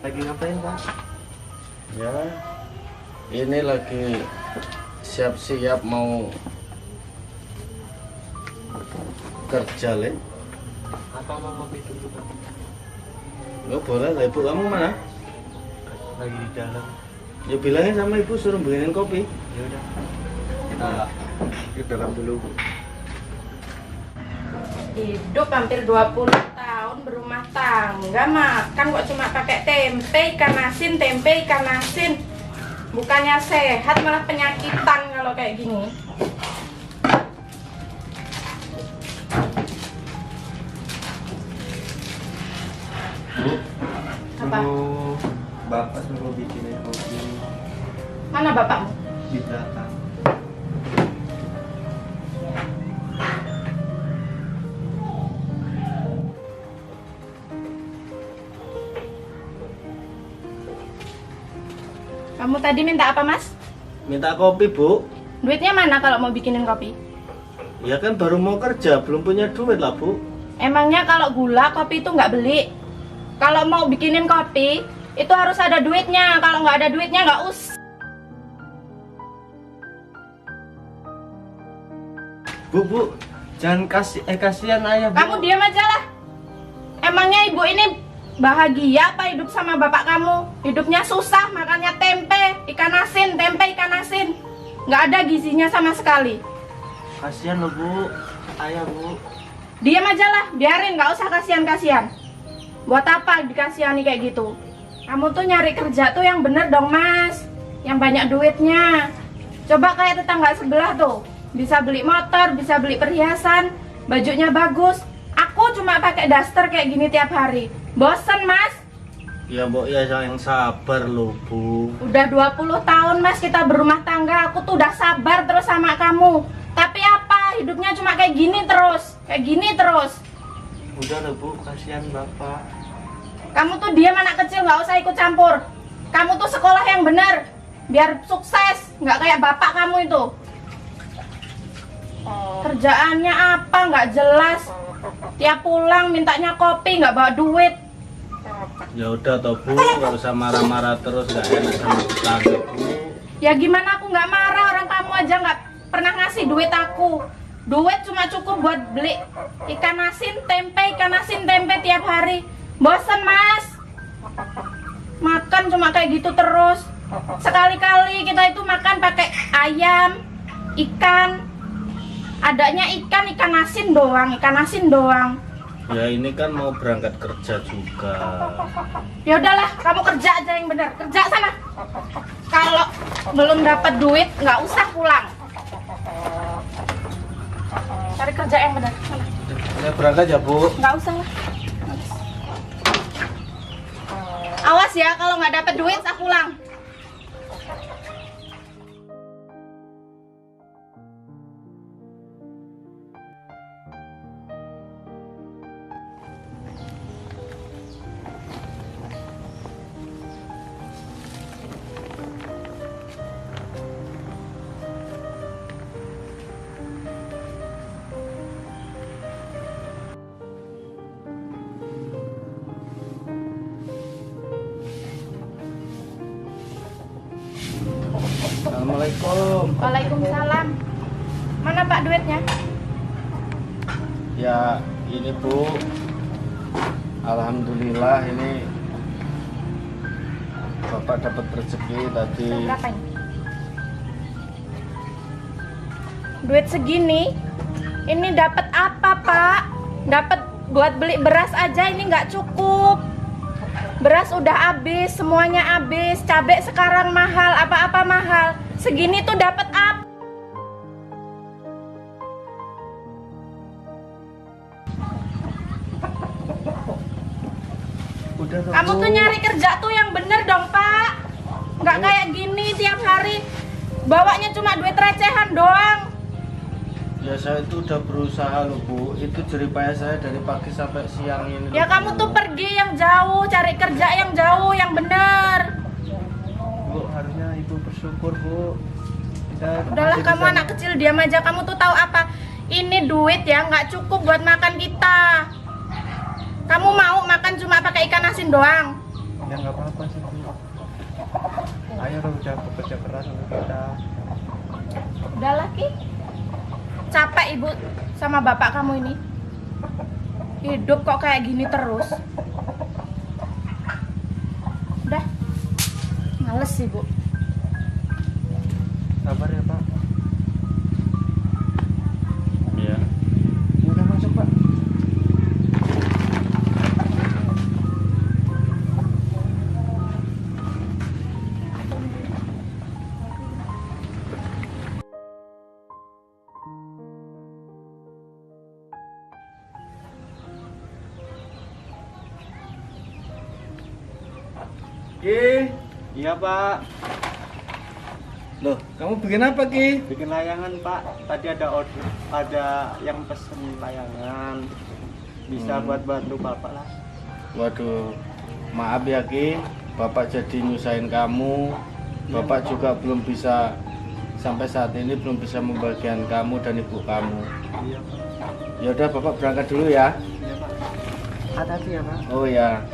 Lagi ngapain, Pak? Ya, ini lagi siap-siap mau kerja, Le. Apa mau ngopi dulu, Pak? Lo boleh lah, ibu kamu mana? Lagi di dalam. Ya bilangin sama ibu suruh bikinin kopi. Ya udah. Kita ke dalam dulu, Bu. Hidup hampir 20 tahun berumah tangga, makan kok cuma pakai tempe ikan asin, tempe ikan asin. Bukannya sehat malah penyakitan kalau kayak gini. Bu, Apa? Bapak suruh bikinin kopi Mana bapakmu? di belakang. Kamu tadi minta apa, Mas? Minta kopi, Bu. Duitnya mana kalau mau bikinin kopi? Ya kan baru mau kerja, belum punya duit lah, Bu. Emangnya kalau gula kopi itu nggak beli? Kalau mau bikinin kopi itu harus ada duitnya. Kalau nggak ada duitnya nggak usah. Bu, jangan kasihan ayah, Bu. Kamu diam aja lah. Emangnya ibu ini bahagia apa hidup sama bapak kamu? Hidupnya susah, makannya tempe, ikan asin, tempe, ikan asin. Nggak ada gizinya sama sekali. Kasihan loh, Bu. Ayah, Bu. Diam aja lah, biarin, nggak usah kasihan-kasihan. Buat apa dikasihani kayak gitu? Kamu tuh nyari kerja tuh yang bener dong, Mas. Yang banyak duitnya. Coba kayak tetangga sebelah tuh. Bisa beli motor, bisa beli perhiasan, bajunya bagus. Aku cuma pakai daster kayak gini tiap hari. Bosen, Mas. Ya, Mbok, ya yang sabar loh, Bu. Udah 20 tahun, Mas, kita berumah tangga. Aku tuh udah sabar terus sama kamu. Tapi apa? Hidupnya cuma kayak gini terus. Kayak gini terus. Udah loh, Bu. Kasihan Bapak. Kamu tuh diam, anak kecil, nggak usah ikut campur. Kamu tuh sekolah yang benar, biar sukses, nggak kayak bapak kamu itu. Kerjaannya apa? Nggak jelas. Tiap pulang mintanya kopi, nggak bawa duit. Ya udah toh, Bu, nggak usah marah-marah terus, nggak enak sama tetangga, Bu. Ya gimana aku nggak marah, orang kamu aja nggak pernah ngasih duit aku. Duit cuma cukup buat beli ikan asin, tempe tiap hari. Bosen, Mas. Makan cuma kayak gitu terus. Sekali-kali kita itu makan pakai ayam, ikan. Adanya ikan asin doang. Ya ini kan mau berangkat kerja juga. Ya udahlah, kamu kerja aja yang benar. Kerja sana. Kalau belum dapat duit, nggak usah pulang. Cari kerja yang benar. Sana. Saya berangkat ya, Bu. Nggak usah lah. Awas ya, kalau nggak dapat duit, saya pulang. Assalamualaikum. Waalaikumsalam. Mana Pak duitnya? Ya ini, Bu. Alhamdulillah ini Bapak dapat rezeki tadi. Berapa ini? Duit segini? Ini dapat apa, Pak? Dapat buat beli beras aja ini nggak cukup. Beras udah habis, semuanya habis. Cabai sekarang mahal, apa-apa mahal. Segini tuh dapat apa? Udah loh, Kamu Bu. tuh nyari kerja tuh yang bener dong, Pak. Nggak kayak gini tiap hari. Bawanya cuma duit recehan doang. Ya saya itu udah berusaha loh, Bu. Itu jeripaya saya dari pagi sampai siang ini. Ya loh, kamu Bu. tuh pergi yang jauh, cari kerja yang jauh, yang bener. Bu, harusnya Ibu bersyukur, Bu. Udahlah kamu anak kecil, diam aja. Kamu tuh tahu apa? Ini duit ya nggak cukup buat makan kita. Kamu mau makan cuma pakai ikan asin doang? Ya nggak apa-apa sih Bu. Ayo dong, udah bekerja keras untuk kita. Udah lagi. Capek ibu sama bapak kamu ini. Hidup kok kayak gini terus. Udah. Males ibu. Sabar ya Pak. Iya. Udah masuk Pak. Ki, Iya Pak. loh, kamu bikin apa Ki? Bikin layangan Pak. Tadi ada order, ada yang pesen layangan. Bisa buat bantu Bapak lah. Waduh, maaf ya Ki, Bapak jadi nyusahin kamu. Bapak juga belum bisa, sampai saat ini belum bisa membagian kamu dan ibu kamu. Iya Pak. Ya udah, Bapak berangkat dulu ya. Iya Pak. Hati-hati ya Pak. Oh ya.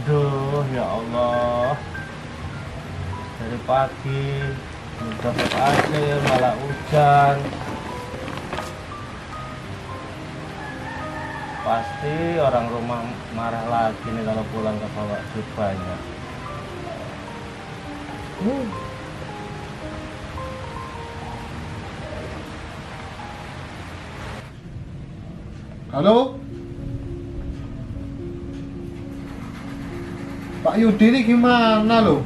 Aduh, ya Allah. Dari pagi belum dapat hasil, malah hujan. Pasti orang rumah marah lagi nih kalau pulang ke bawa duit banyak. Halo? Pak Yudi ini gimana loh?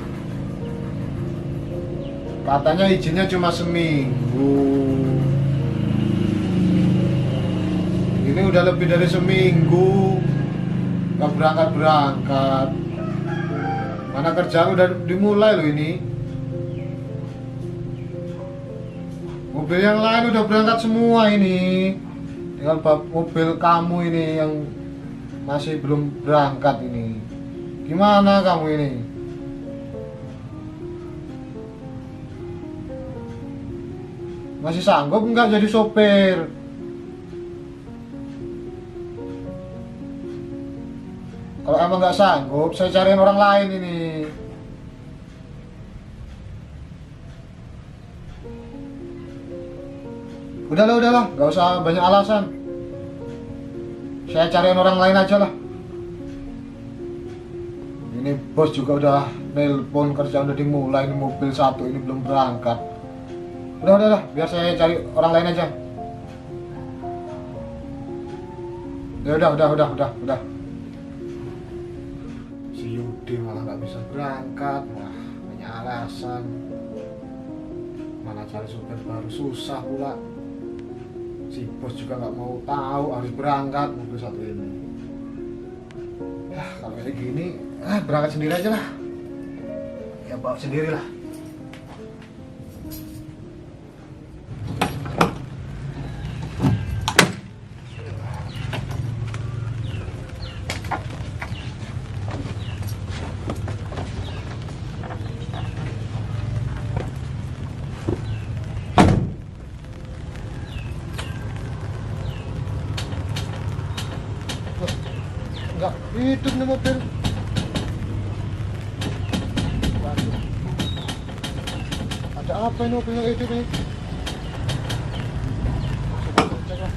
Katanya izinnya cuma seminggu. Ini udah lebih dari seminggu gak berangkat-berangkat. Mana kerjaan udah dimulai loh ini. Mobil yang lain udah berangkat semua ini. Tinggal mobil kamu ini yang masih belum berangkat ini. Gimana kamu ini? Masih sanggup nggak jadi sopir? Kalau emang nggak sanggup, saya cariin orang lain ini. Udahlah, nggak usah banyak alasan. Saya cariin orang lain aja lah. Ini bos juga udah nelpon, kerjaan udah dimulai, ini mobil satu ini belum berangkat. Udah, biar saya cari orang lain aja. Ya udah. Si Yudi malah nggak bisa berangkat, wah banyak alasan. Mana cari supir baru susah pula. Si bos juga nggak mau tahu harus berangkat mobil satu ini. Ya kalau kayak gini, berangkat sendiri aja lah. Ya bawa sendiri lah. Enggak, hidup nih mobil. Waduh. Ada apa ini mobil yang hidup ini? Coba cek lah.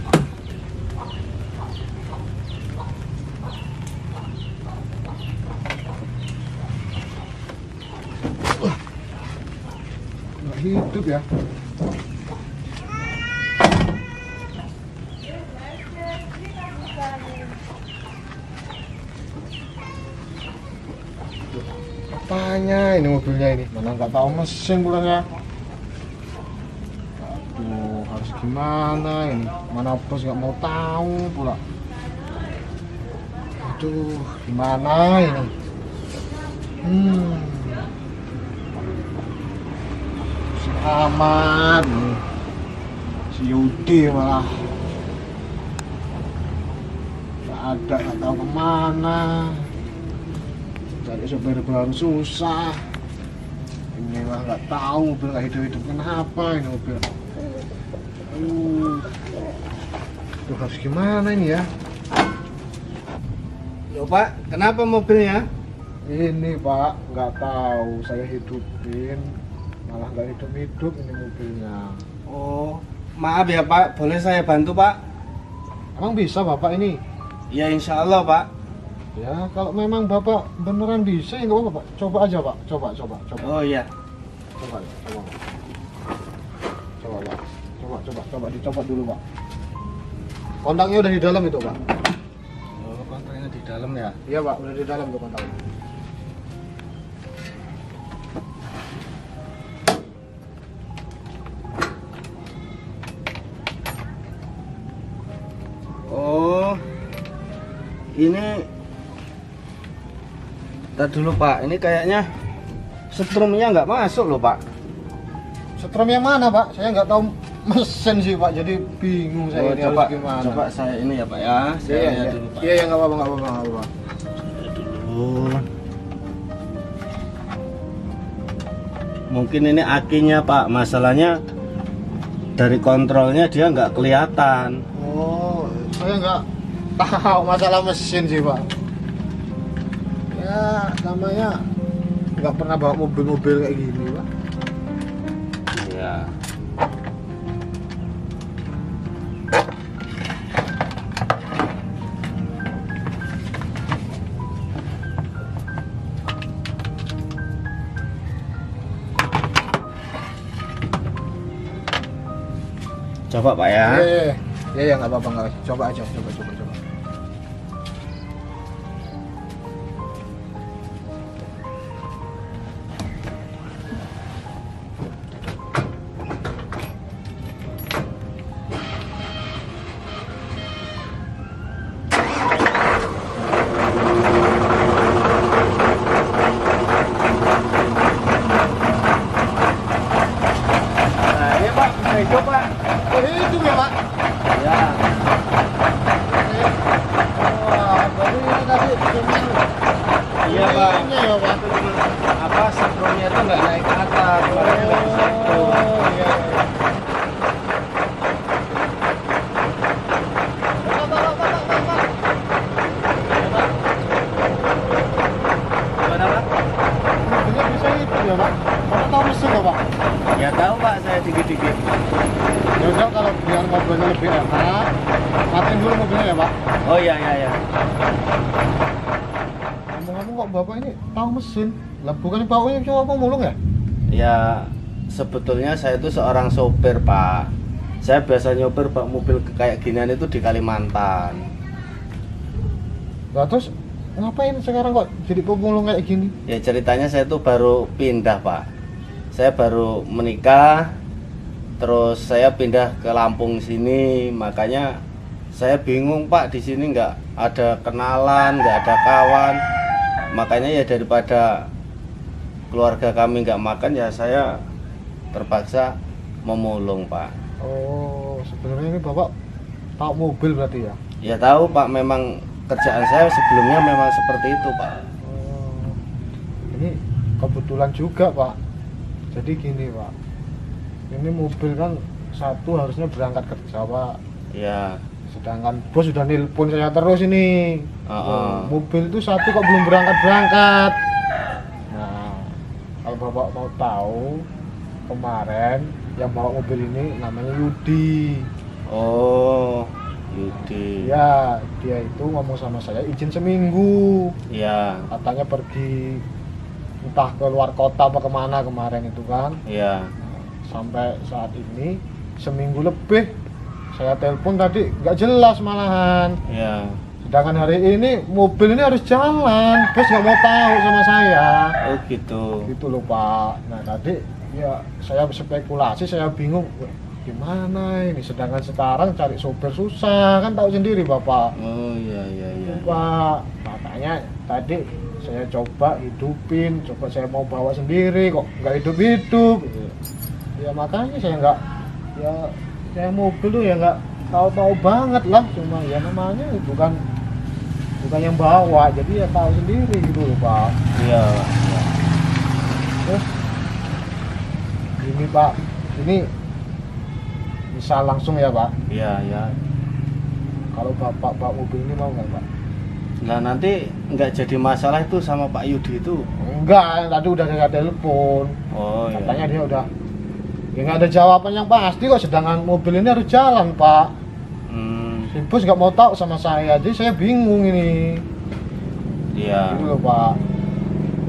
Enggak hidup ya. Apanya ini mobilnya ini? Mana nggak tahu mesin pula ya. Aduh, harus gimana ini? Mana bos nggak mau tahu pula. Aduh, gimana ini? Si Ahmad nih. Si Yudi malah ada nggak tahu kemana. Cari sopir baru susah. Ini mah nggak tahu mobil nggak hidup-hidup kenapa ini mobil. Tuh harus gimana ini ya? Yo Pak, kenapa mobilnya? Ini Pak, nggak tahu saya hidupin, malah nggak hidup-hidup ini mobilnya. Oh, maaf ya Pak, boleh saya bantu Pak? Emang bisa Bapak ini? Ya insya Allah Pak. Ya kalau memang Bapak beneran bisa ya nggak apa-apa Pak. Coba aja Pak, coba. Oh iya. Coba Pak. Dicoba dulu Pak. Kontaknya udah di dalam itu Pak. Oh, kontaknya di dalam ya. Iya Pak, udah di dalam tuh kontaknya. Oh, ini Ntar dulu Pak, ini kayaknya setrumnya nggak masuk loh Pak. Setrum yang mana Pak? Saya nggak tahu mesin sih Pak, jadi bingung saya ini coba, harus gimana. coba saya ini ya Pak ya. Saya Iya, lihat iya. dulu Pak. Iya, nggak apa-apa. Dulu. Mungkin ini akinya Pak, masalahnya dari kontrolnya dia nggak kelihatan. Oh, saya nggak tahu masalah mesin sih Pak. Ya namanya nggak pernah bawa mobil-mobil kayak gini Pak. Iya. Coba Pak ya. Iya, nggak apa-apa nggak. Coba aja, coba. Nah, ini Pak, bisa hidup Pak. Oh, itu ya Pak. Ya. Wah, baru ini tadi cuman Iya Pak. ini ya Pak. Apa setrumnya itu nggak naik ke atas, makanya nggak bisa hidup. Oh, iya. Gimana Pak? Mobilnya bisa hidup ya Pak. Bapak tahu mesin nggak Pak? Ya tahu Pak, saya dikit-dikit. Ya udah kalau biar mobilnya lebih enak, matiin dulu mobilnya ya Pak. Oh iya iya iya. Ngomong-ngomong kok Bapak ini tahu mesin? Lah bukan baunya cuma pemulung ya? Ya sebetulnya saya itu seorang sopir Pak. Saya biasa nyopir Pak mobil kayak ginian itu di Kalimantan. Lah terus ngapain sekarang kok jadi pemulung kayak gini? Ya ceritanya saya tuh baru pindah Pak. Saya baru menikah, terus saya pindah ke Lampung sini, makanya saya bingung Pak, di sini nggak ada kenalan, nggak ada kawan, makanya ya daripada keluarga kami nggak makan ya saya terpaksa memulung Pak. Oh, sebenarnya ini Bapak tahu mobil berarti ya? Ya tahu Pak, memang kerjaan saya sebelumnya memang seperti itu Pak. Oh, ini kebetulan juga Pak. Jadi gini Pak, ini mobil kan satu harusnya berangkat kerja Pak. Ya. Sedangkan bos sudah nelpon saya terus ini. Mobil itu satu kok belum berangkat. Nah, kalau Bapak mau tahu, kemarin yang bawa mobil ini namanya Yudi. Oh, Yudi. Ya, dia itu ngomong sama saya izin seminggu. Ya. Katanya pergi entah ke luar kota apa kemana kemarin itu kan. Ya. Sampai saat ini seminggu lebih saya telepon tadi nggak jelas malahan. Ya. Sedangkan hari ini mobil ini harus jalan, bos nggak mau tahu sama saya. Oh gitu. Gitu loh Pak. Nah tadi ya saya spekulasi, saya bingung. Wah, gimana ini? Sedangkan sekarang cari sopir susah, kan tahu sendiri Bapak. Oh iya iya iya. Pak, makanya tadi saya coba hidupin, coba saya mau bawa sendiri kok nggak hidup-hidup. Ya makanya saya nggak, ya saya mobil tuh ya nggak tahu-tahu banget lah, cuma ya namanya itu kan bukan yang bawa, jadi ya tahu sendiri gitu loh Pak. Iya, iya. Terus ini Pak, ini bisa langsung ya Pak. Iya, iya. Kalau bapak bawa mobil ini mau nggak Pak? Nah, nanti nggak jadi masalah itu sama Pak Yudi itu. Enggak, tadi udah nggak telepon. Oh, iya. Katanya dia udah ya nggak ada jawaban yang pasti kok, sedangkan mobil ini harus jalan Pak. Si bos nggak mau tahu sama saya, jadi saya bingung ini. Iya. Gitu loh Pak.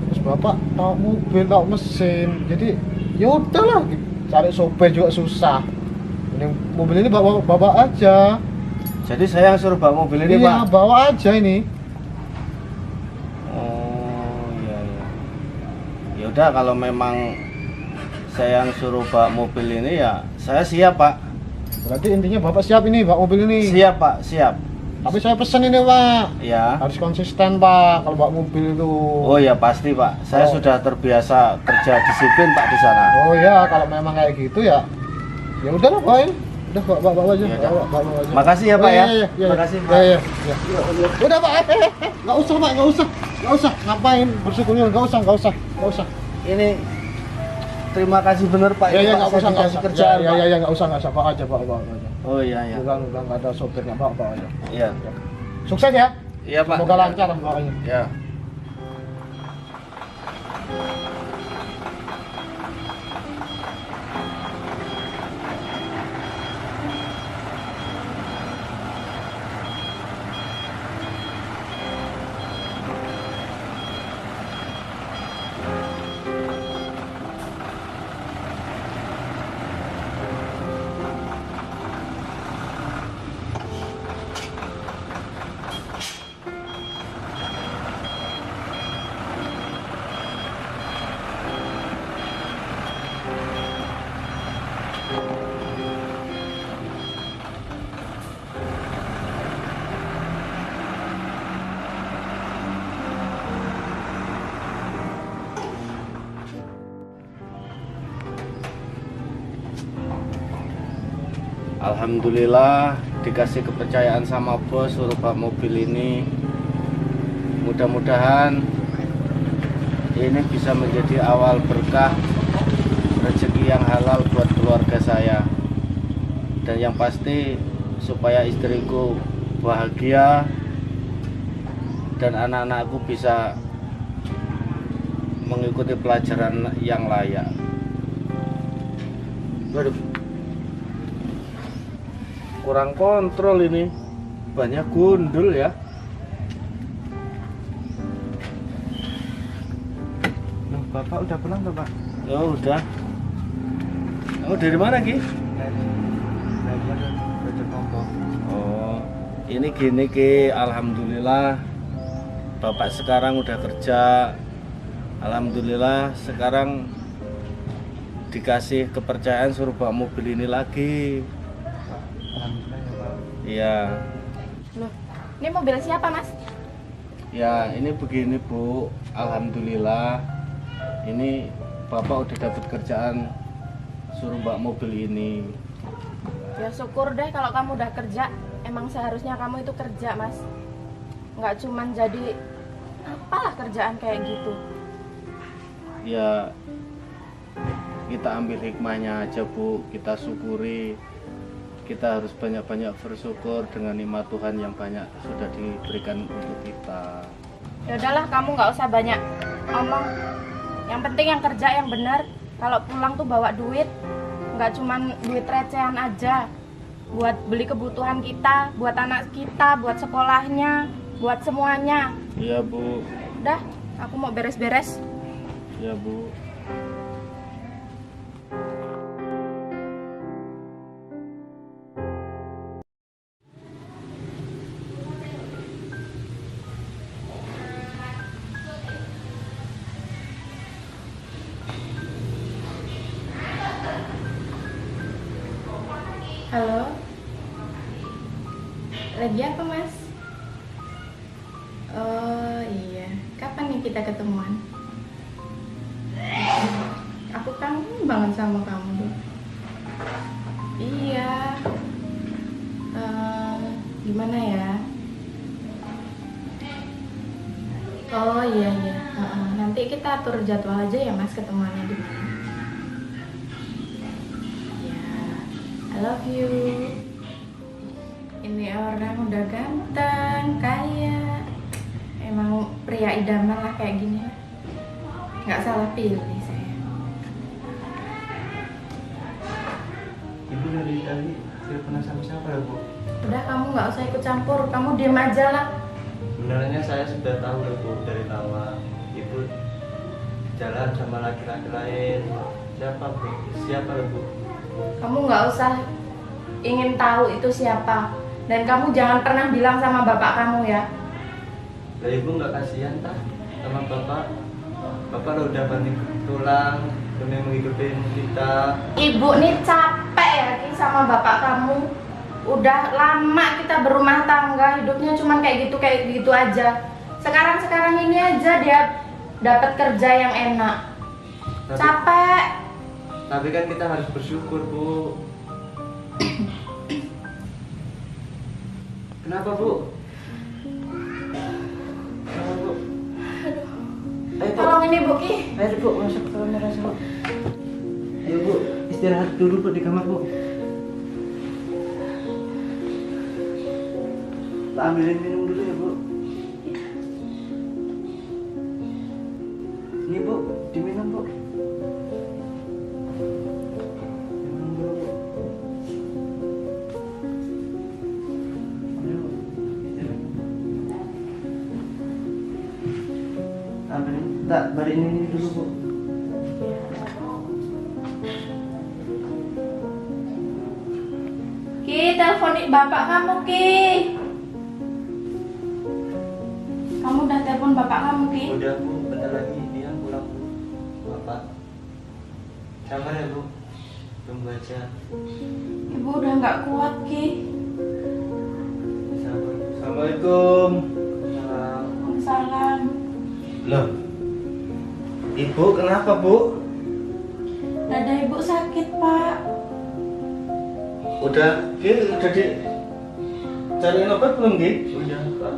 Terus bapak tahu mobil, tahu mesin, jadi ya udahlah, cari sopir juga susah. Ini mobil ini bawa aja. Jadi saya yang suruh bawa mobil ini, Iya, Pak. bawa aja ini. Oh, iya, iya. Ya udah, kalau memang saya yang suruh bawa mobil ini ya saya siap, Pak. Berarti intinya bapak siap ini bawa mobil ini. Siap, Pak, siap. Tapi saya pesen ini Pak, Ya. harus konsisten Pak kalau bawa mobil itu. Oh ya, pasti, Pak. Saya Oh. sudah terbiasa kerja disiplin, Pak, di sana. Oh ya, kalau memang kayak gitu ya, ya udahlah bawain. Udah bawa aja. Ya udah. Bawa aja. Makasih ya, Pak, ya. Iya. Makasih, Pak. Iya. Udah Pak, nggak usah Pak, nggak usah. Ngapain bersyukurnya? Nggak usah. Ini terima kasih bener, Pak. Ya Ini, Pak, nggak saya usah dikasih kerjaan, Pak. Ya nggak usah bawa aja. Oh iya, iya. Udah nggak ada sopirnya, bawa aja. Iya. Sukses ya. Iya, Pak. Semoga lancar bawanya. Ya. Alhamdulillah dikasih kepercayaan sama bos suruh bawa mobil ini. Mudah-mudahan ini bisa menjadi awal berkah rezeki yang halal buat keluarga saya. Dan yang pasti supaya istriku bahagia dan anak-anakku bisa mengikuti pelajaran yang layak. Waduh, kurang kontrol ini, banyak gundul ya. Loh, Bapak udah pulang tuh, Pak? Oh udah. Kamu dari mana Ki? Belajar ngomong. Oh, ini gini Ki, alhamdulillah Bapak sekarang udah kerja. Alhamdulillah sekarang dikasih kepercayaan suruh bawa mobil ini lagi. Alhamdulillah ya, Pak. Iya. Loh, ini mobil siapa, Mas? Ya ini begini Bu, alhamdulillah ini Bapak udah dapat kerjaan suruh bawa mobil ini. Ya syukur deh kalau kamu udah kerja. Emang seharusnya kamu itu kerja, Mas. Nggak cuman jadi apalah kerjaan kayak gitu. Ya kita ambil hikmahnya aja Bu, kita syukuri. Kita harus banyak-banyak bersyukur dengan nikmat Tuhan yang banyak sudah diberikan untuk kita. Ya udahlah, kamu nggak usah banyak omong. Yang penting yang kerja yang benar. Kalau pulang tuh bawa duit, nggak cuman duit recehan aja. Buat beli kebutuhan kita, buat anak kita, buat sekolahnya, buat semuanya. Iya Bu, Udah, aku mau beres-beres. iya Bu. Halo. Lagi apa, Mas? Oh iya, kapan nih kita ketemuan? Aku kangen banget sama kamu tuh. Iya. Gimana ya? iya iya. Nanti kita atur jadwal aja ya Mas, ketemuannya di mana. Ya, I love you. Ini orang udah ganteng, kaya. Emang pria idaman lah kayak gini. Nggak salah pilih saya. Ibu dari tadi teleponan sama siapa ya Bu? Udah, kamu nggak usah ikut campur, kamu diem aja lah. Sebenarnya saya sudah tahu ya Bu dari lama. Ibu jalan sama laki-laki lain. Siapa Bu? Siapa ya Bu? Kamu nggak usah ingin tahu itu siapa. Dan kamu jangan pernah bilang sama bapak kamu ya. Lah Ibu nggak kasihan tah sama bapak? Bapak udah banting tulang demi menghidupi kita. Ibu nih capek ya Ki sama bapak kamu. Udah lama kita berumah tangga, hidupnya cuma kayak gitu aja. Sekarang ini aja dia dapat kerja yang enak. Capek. Tapi kan kita harus bersyukur Bu. Kenapa Bu? Kenapa Bu? Ayo Bu. Tolong ini Bu Ki. Ayo Bu, masuk ke kamar Bu. Ayo Bu, istirahat dulu Bu di kamar Bu. Ambilin minum dulu ya Bu. Ini Bu, diminum Bu. Minum dulu Bu. Ayo, istirahat. Ambilin, tak balik ini dulu Bu. Ki, teleponin bapak kamu Ki. Kamu udah telepon bapak kamu Ki? Udah Bu, bentar lagi dia pulang Bu. Bapak. Sabar ya Bu. Tunggu aja. Ibu udah nggak kuat Ki. Sabar. Assalamualaikum. Salam. Waalaikumsalam. Loh, Ibu kenapa Bu? Dada ibu sakit Pak. Udah di cariin obat belum Ki? Udah Pak.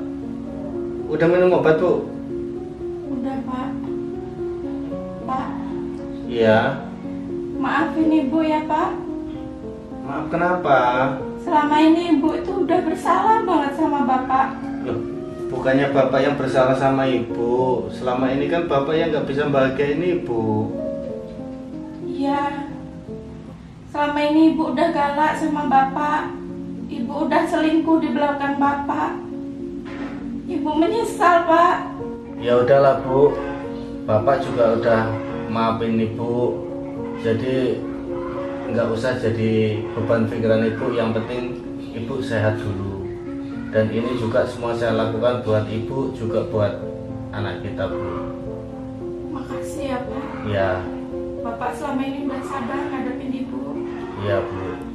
Udah minum obat Bu? Udah Pak. Pak, Iya. maafin ibu ya Pak. Maaf kenapa? Selama ini ibu itu udah bersalah banget sama bapak. Loh, bukannya bapak yang bersalah sama ibu. Selama ini kan bapak yang nggak bisa bahagiain ibu. Iya. Selama ini ibu udah galak sama bapak. Ibu udah selingkuh di belakang bapak. Ibu menyesal Pak. Ya udahlah Bu, bapak juga udah maafin ibu. Jadi nggak usah jadi beban pikiran ibu. Yang penting ibu sehat dulu. Dan ini juga semua saya lakukan buat ibu, juga buat anak kita Bu. Makasih ya Pak. Ya, Bapak selama ini udah sabar ngadepin ibu. iya Bu.